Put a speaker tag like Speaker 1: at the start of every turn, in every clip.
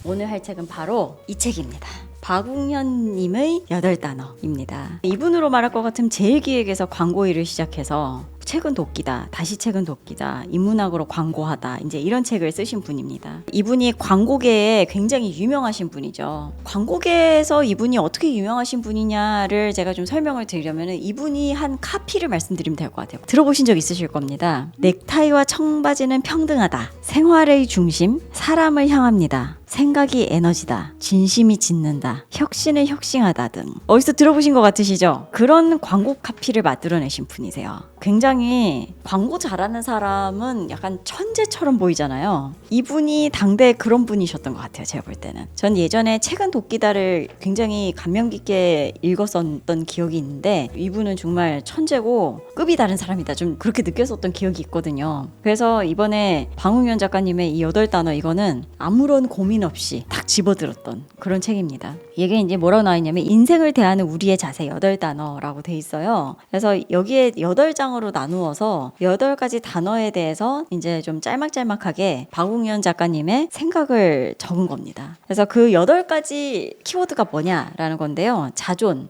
Speaker 1: 오늘 할 책은 바로 이 책입니다. 박웅현님의 8단어입니다. 이분으로 말할 것 같으면 제일기획에서 광고 일을 시작해서 책은 돕기다, 다시 책은 돕기다, 인문학으로 광고하다, 이제 이런 책을 쓰신 분입니다. 이분이 광고계에 굉장히 유명하신 분이죠. 광고계에서 이분이 어떻게 유명하신 분이냐를 제가 좀 설명을 드리려면 이분이 한 카피를 말씀드리면 될 것 같아요. 들어보신 적 있으실 겁니다. 넥타이와 청바지는 평등하다, 생활의 중심, 사람을 향합니다, 생각이 에너지다, 진심이 짓는다, 혁신을 혁신하다 등 어디서 들어보신 것 같으시죠? 그런 광고 카피를 만들어내신 분이세요. 굉장히 광고 잘하는 사람은 약간 천재처럼 보이잖아요. 이분이 당대에 그런 분이셨던 것 같아요. 제가 볼 때는. 전 예전에 책은 돕기다를 굉장히 감명 깊게 읽었었던 기억이 있는데 이분은 정말 천재고 급이 다른 사람이다, 좀 그렇게 느꼈었던 기억이 있거든요. 그래서 이번에 방웅현 작가님의 이 8단어, 이거는 아무런 고민 없이 딱 집어들었던 그런 책입니다. 이게 이제 뭐라고 나와있냐면 인생을 대하는 우리의 자세 8단어라고 돼 있어요. 그래서 여기에 8장으로 나누어서 8가지 단어에 대해서 이제 좀 짤막짤막하게 박웅현 작가님의 생각을 적은 겁니다. 그래서 그 8가지 키워드가 뭐냐라는 건데요. 자존,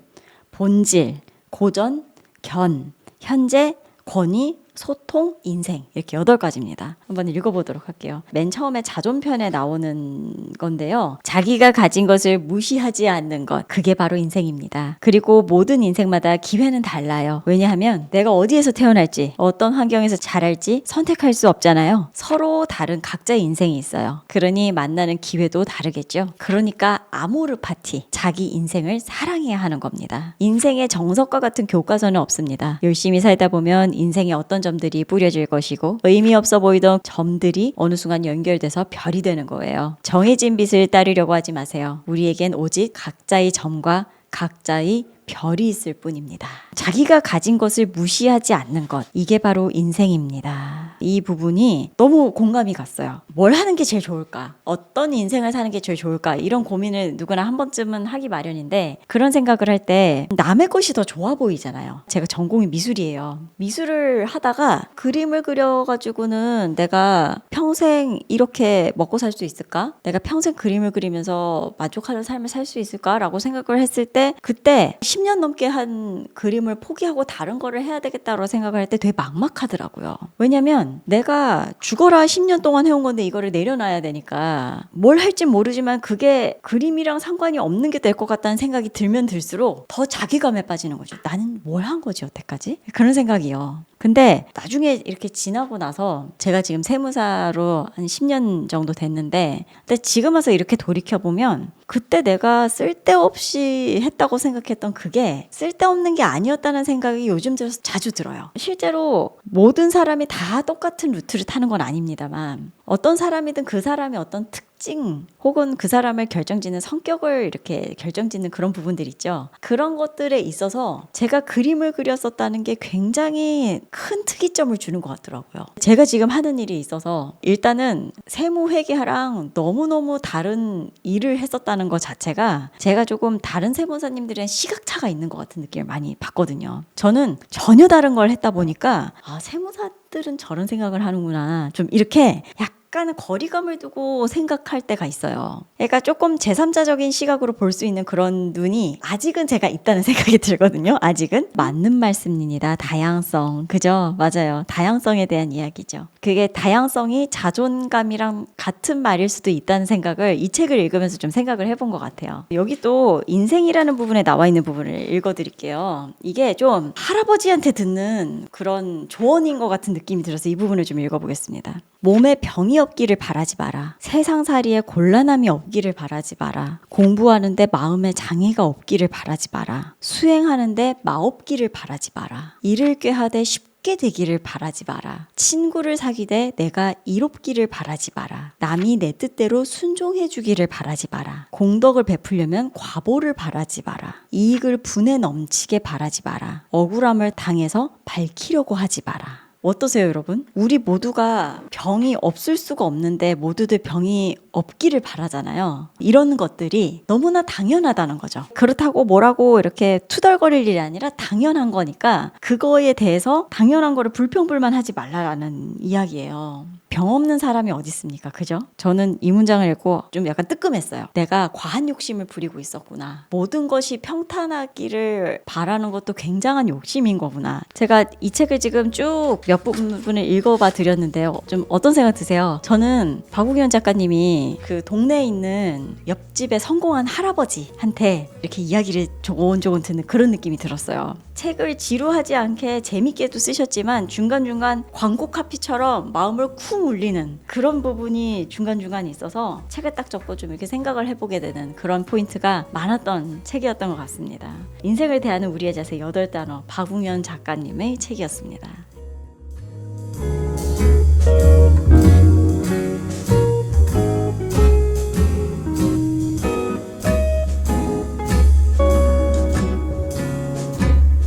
Speaker 1: 본질, 고전, 견, 현재, 권위, 소통, 인생, 이렇게 8가지입니다. 한번 읽어보도록 할게요. 맨 처음에 자존편에 나오는 건데요. 자기가 가진 것을 무시하지 않는 것, 그게 바로 인생입니다. 그리고 모든 인생마다 기회는 달라요. 왜냐하면 내가 어디에서 태어날지, 어떤 환경에서 자랄지 선택할 수 없잖아요. 서로 다른 각자의 인생이 있어요. 그러니 만나는 기회도 다르겠죠. 그러니까 아모르 파티, 자기 인생을 사랑해야 하는 겁니다. 인생의 정석과 같은 교과서는 없습니다. 열심히 살다 보면 인생의 어떤 점들이 뿌려질 것이고 의미 없어 보이던 점들이 어느 순간 연결돼서 별이 되는 거예요. 정해진 빛을 따르려고 하지 마세요. 우리에겐 오직 각자의 점과 각자의 별이 있을 뿐입니다. 자기가 가진 것을 무시하지 않는 것, 이게 바로 인생입니다. 이 부분이 너무 공감이 갔어요. 뭘 하는 게 제일 좋을까? 어떤 인생을 사는 게 제일 좋을까? 이런 고민을 누구나 한 번쯤은 하기 마련인데, 그런 생각을 할 때 남의 것이 더 좋아 보이잖아요. 제가 전공이 미술이에요. 미술을 하다가 그림을 그려가지고는 내가 평생 이렇게 먹고 살 수 있을까? 내가 평생 그림을 그리면서 만족하는 삶을 살 수 있을까? 라고 생각을 했을 때, 그때 10년 넘게 한 그림을 포기하고 다른 거를 해야 되겠다고 생각을 할 때 되게 막막하더라고요. 왜냐면 내가 죽어라 10년 동안 해온 건데 이거를 내려놔야 되니까 뭘 할진 모르지만 그게 그림이랑 상관이 없는 게 될 것 같다는 생각이 들면 들수록 더 자괴감에 빠지는 거죠. 나는 뭘 한 거지 여태까지? 그런 생각이요. 근데 나중에 이렇게 지나고 나서 제가 지금 세무사로 한 10년 정도 됐는데, 근데 지금 와서 이렇게 돌이켜보면 그때 내가 쓸데없이 했다고 생각했던 그게 쓸데없는 게 아니었다는 생각이 요즘 들어서 자주 들어요. 실제로 모든 사람이 다 똑같은 루트를 타는 건 아닙니다만 어떤 사람이든 그 사람의 어떤 특징 혹은 그 사람을 결정짓는 성격을 이렇게 결정짓는 그런 부분들 있죠. 그런 것들에 있어서 제가 그림을 그렸었다는 게 굉장히 큰 특이점을 주는 것 같더라고요. 제가 지금 하는 일이 있어서 일단은 세무회계랑 너무너무 다른 일을 했었다는 것 자체가 제가 조금 다른 세무사님들의 시각차가 있는 것 같은 느낌을 많이 받거든요. 저는 전혀 다른 걸 했다 보니까 세무사들은 저런 생각을 하는구나, 좀 이렇게 약간은 거리감을 두고 생각할 때가 있어요. 그러니까 조금 제3자적인 시각으로 볼 수 있는 그런 눈이 아직은 제가 있다는 생각이 들거든요. 아직은. 맞는 말씀입니다. 다양성. 그죠? 맞아요. 다양성에 대한 이야기죠. 그게 다양성이 자존감이랑 같은 말일 수도 있다는 생각을 이 책을 읽으면서 좀 생각을 해본 것 같아요. 여기 또 인생이라는 부분에 나와 있는 부분을 읽어드릴게요. 이게 좀 할아버지한테 듣는 그런 조언인 것 같은 느낌이 들어서 이 부분을 좀 읽어보겠습니다. 몸에 병이 없기를 바라지 마라. 세상살이에 곤란함이 없기를 바라지 마라. 공부하는데 마음에 장애가 없기를 바라지 마라. 수행하는데 마없기를 바라지 마라. 일을 꾀하되 쉽게 되기를 바라지 마라. 친구를 사귀되 내가 이롭기를 바라지 마라. 남이 내 뜻대로 순종해 주기를 바라지 마라. 공덕을 베풀려면 과보를 바라지 마라. 이익을 분에 넘치게 바라지 마라. 억울함을 당해서 밝히려고 하지 마라. 어떠세요, 여러분? 우리 모두가 병이 없을 수가 없는데 모두들 병이 없기를 바라잖아요. 이런 것들이 너무나 당연하다는 거죠. 그렇다고 뭐라고 이렇게 투덜거릴 일이 아니라 당연한 거니까 그거에 대해서 당연한 거를 불평불만하지 말라라는 이야기예요. 병 없는 사람이 어디 있습니까? 그죠? 저는 이 문장을 읽고 좀 약간 뜨끔했어요. 내가 과한 욕심을 부리고 있었구나. 모든 것이 평탄하기를 바라는 것도 굉장한 욕심인 거구나. 제가 이 책을 지금 쭉 몇 부분을 읽어봐 드렸는데요. 좀 어떤 생각 드세요? 저는 박우현 작가님이 그 동네에 있는 옆집에 성공한 할아버지한테 이렇게 이야기를 조곤조곤 듣는 그런 느낌이 들었어요. 책을 지루하지 않게 재밌게도 쓰셨지만 중간중간 광고 카피처럼 마음을 쿵 울리는 그런 부분이 중간중간 있어서 책에 딱 적고 좀 이렇게 생각을 해보게 되는 그런 포인트가 많았던 책이었던 것 같습니다. 인생을 대하는 우리의 자세 8단어 박웅현 작가님의 책이었습니다.